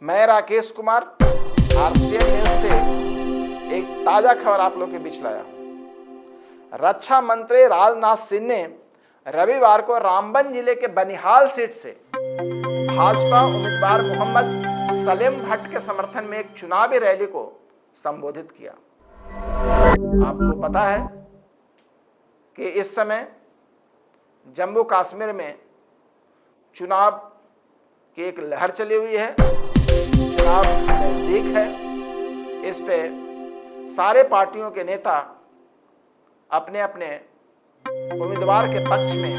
मैं Rakesh Kumar RCN news से एक ताजा खबर आप लोग के बीच लाया हूं। रक्षा मंत्री राजनाथ सिंह ने रविवार को रामबन जिले के बनिहाल सीट से भाजपा उम्मीदवार मोहम्मद सलीम भट्ट के समर्थन में एक चुनावी रैली को संबोधित किया। आपको पता है कि इस समय जम्मू कश्मीर में चुनाव की एक लहर चली हुई है। चुनाव नजदीक है। इस पे सारे पार्टियों के नेता अपने अपने उम्मीदवार के पक्ष में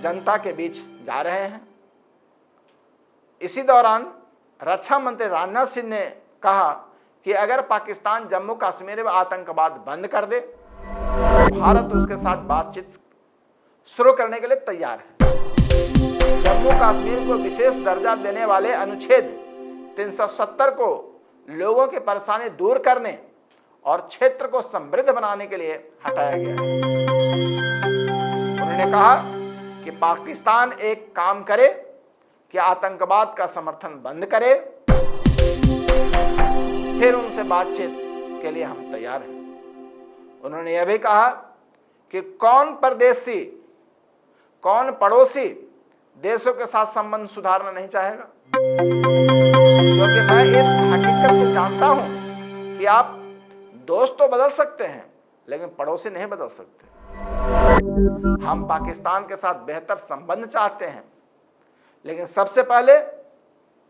जनता के बीच जा रहे हैं। इसी दौरान रक्षा मंत्री राजनाथ सिंह ने कहा कि अगर पाकिस्तान जम्मू कश्मीर में आतंकवाद बंद कर दे तो भारत उसके साथ बातचीत शुरू करने के लिए तैयार है। जम्मू कश्मीर को विशेष दर्जा देने वाले अनुच्छेद 370 को लोगों की परेशानी दूर करने और क्षेत्र को समृद्ध बनाने के लिए हटाया गया है। उन्होंने कहा कि पाकिस्तान एक काम करे कि आतंकवाद का समर्थन बंद करे, फिर उनसे बातचीत के लिए हम तैयार हैं। उन्होंने यह भी कहा कि कौन परदेशी, कौन पड़ोसी देशों के साथ संबंध सुधारना नहीं चाहेगा, क्योंकि मैं इस हकीकत को जानता हूं कि आप दोस्त तो बदल सकते हैं लेकिन पड़ोसी नहीं बदल सकते। हम पाकिस्तान के साथ बेहतर संबंध चाहते हैं, लेकिन सबसे पहले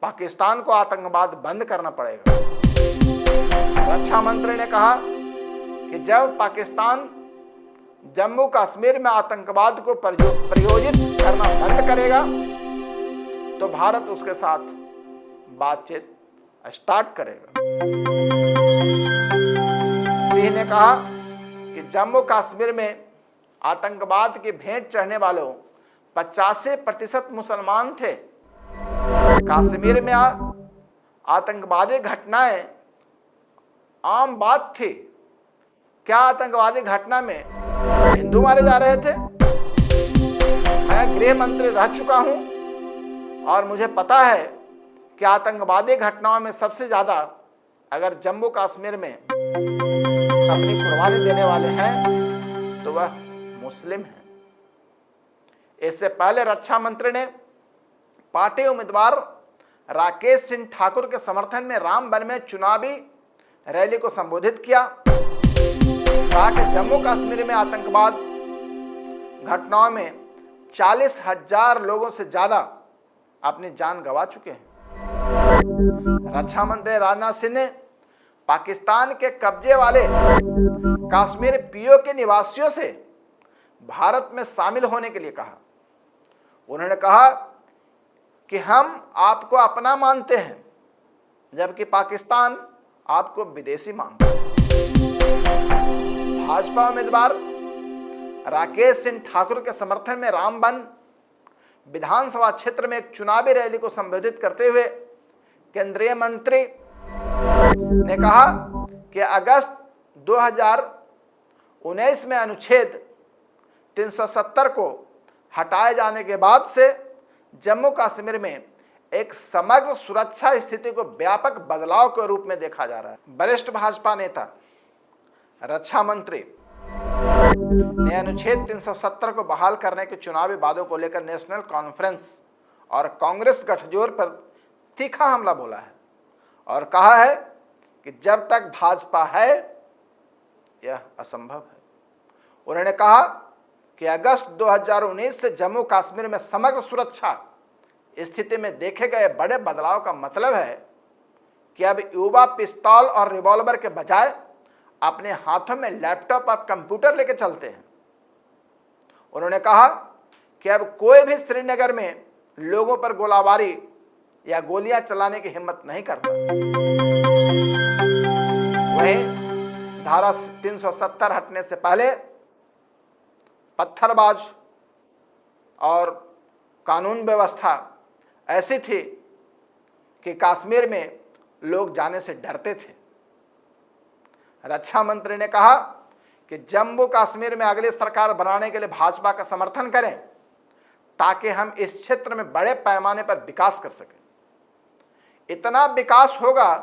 पाकिस्तान को आतंकवाद बंद करना पड़ेगा। रक्षा मंत्री ने कहा कि जब पाकिस्तान जम्मू कश्मीर में आतंकवाद को प्रयोजित करना बंद करेगा तो भारत उसके साथ बातचीत स्टार्ट करेगा। सिंह ने कहा कि जम्मू कश्मीर में आतंकवाद की भेंट चढ़ने वालों 85% मुसलमान थे। कश्मीर में आतंकवादी घटनाएं आम बात थी। क्या आतंकवादी घटना में हिंदू मारे जा रहे थे? मैं गृह मंत्री रह चुका हूं और मुझे पता है कि आतंकवादी घटनाओं में सबसे ज्यादा अगर जम्मू कश्मीर में अपनी कुर्बानी देने वाले हैं तो वह मुस्लिम हैं। इससे पहले रक्षा मंत्री ने पार्टी उम्मीदवार राकेश सिंह ठाकुर के समर्थन में रामबन में चुनावी रैली को संबोधित किया। कहा कि जम्मू कश्मीर में आतंकवाद घटनाओं में 40,000 लोगों से ज्यादा अपनी जान गंवा चुके हैं। रक्षा मंत्री राजनाथ सिंह ने पाकिस्तान के कब्जे वाले कश्मीर पीओके निवासियों से भारत में शामिल होने के लिए कहा। उन्होंने कहा कि हम आपको अपना मानते हैं जबकि पाकिस्तान आपको विदेशी मानता है। भाजपा उम्मीदवार राकेश सिंह ठाकुर के समर्थन में रामबन विधानसभा क्षेत्र में एक चुनावी रैली को संबोधित करते हुए केंद्रीय मंत्री ने कहा कि अगस्त 2019 में अनुच्छेद 370 को हटाए जाने के बाद से जम्मू कश्मीर में एक समग्र सुरक्षा स्थिति को व्यापक बदलाव के रूप में देखा जा रहा है। वरिष्ठ भाजपा नेता रक्षा मंत्री ने अनुच्छेद 370 को बहाल करने के चुनावी वादों को लेकर नेशनल कॉन्फ्रेंस और कांग्रेस गठजोड़ पर तीखा हमला बोला है और कहा है कि जब तक भाजपा है यह असंभव है। उन्होंने कहा कि अगस्त 2019 से जम्मू कश्मीर में समग्र सुरक्षा स्थिति में देखे गए बड़े बदलाव का मतलब है कि अब युवा पिस्तौल और रिवॉल्वर के बजाय अपने हाथों में लैपटॉप और कंप्यूटर लेकर चलते हैं। उन्होंने कहा कि अब कोई भी श्रीनगर में लोगों पर गोलाबारी या गोलियां चलाने की हिम्मत नहीं करता। वहीं धारा 370 हटने से पहले पत्थरबाज और कानून व्यवस्था ऐसी थी कि कश्मीर में लोग जाने से डरते थे। रक्षा मंत्री ने कहा कि जम्मू कश्मीर में अगली सरकार बनाने के लिए भाजपा का समर्थन करें ताकि हम इस क्षेत्र में बड़े पैमाने पर विकास कर सकें। इतना विकास होगा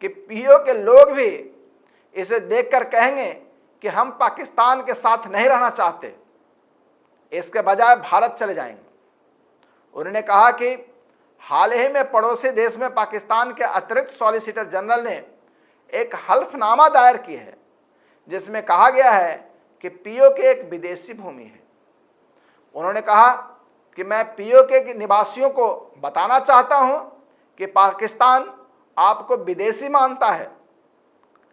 कि पीओ के लोग भी इसे देखकर कहेंगे कि हम पाकिस्तान के साथ नहीं रहना चाहते, इसके बजाय भारत चले जाएंगे। उन्होंने कहा कि हाल ही में पड़ोसी देश में पाकिस्तान के अतिरिक्त सॉलिसिटर जनरल ने एक हल्फनामा दायर की है जिसमें कहा गया है कि पीओ के एक विदेशी भूमि है। उन्होंने कहा कि मैं पीओ के निवासियों को बताना चाहता हूं कि पाकिस्तान आपको विदेशी मानता है,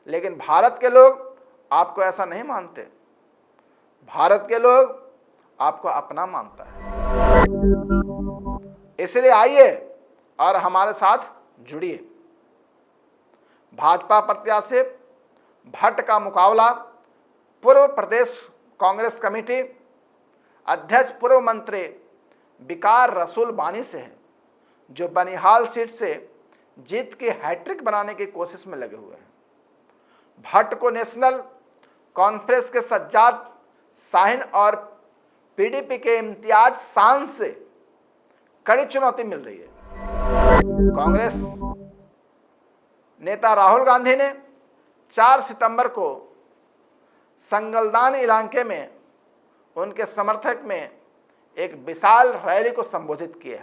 लेकिन भारत के लोग आपको ऐसा नहीं मानते। भारत के लोग आपको अपना मानता है। इसलिए आइए और हमारे साथ जुड़िए। भाजपा प्रत्याशी भट्ट का मुकाबला पूर्व प्रदेश कांग्रेस कमेटी अध्यक्ष पूर्व मंत्री विकार रसूल बानी से है, जो बनिहाल सीट से जीत की हैट्रिक बनाने की कोशिश में लगे हुए हैं। भट्ट को नेशनल कॉन्फ्रेंस के सज्जाद शाहीन और पीडीपी के इम्तियाज शान से कड़ी चुनौती मिल रही है। कांग्रेस नेता राहुल गांधी ने 4 सितंबर को संगलदान इलाके में उनके समर्थक में एक विशाल रैली को संबोधित किया।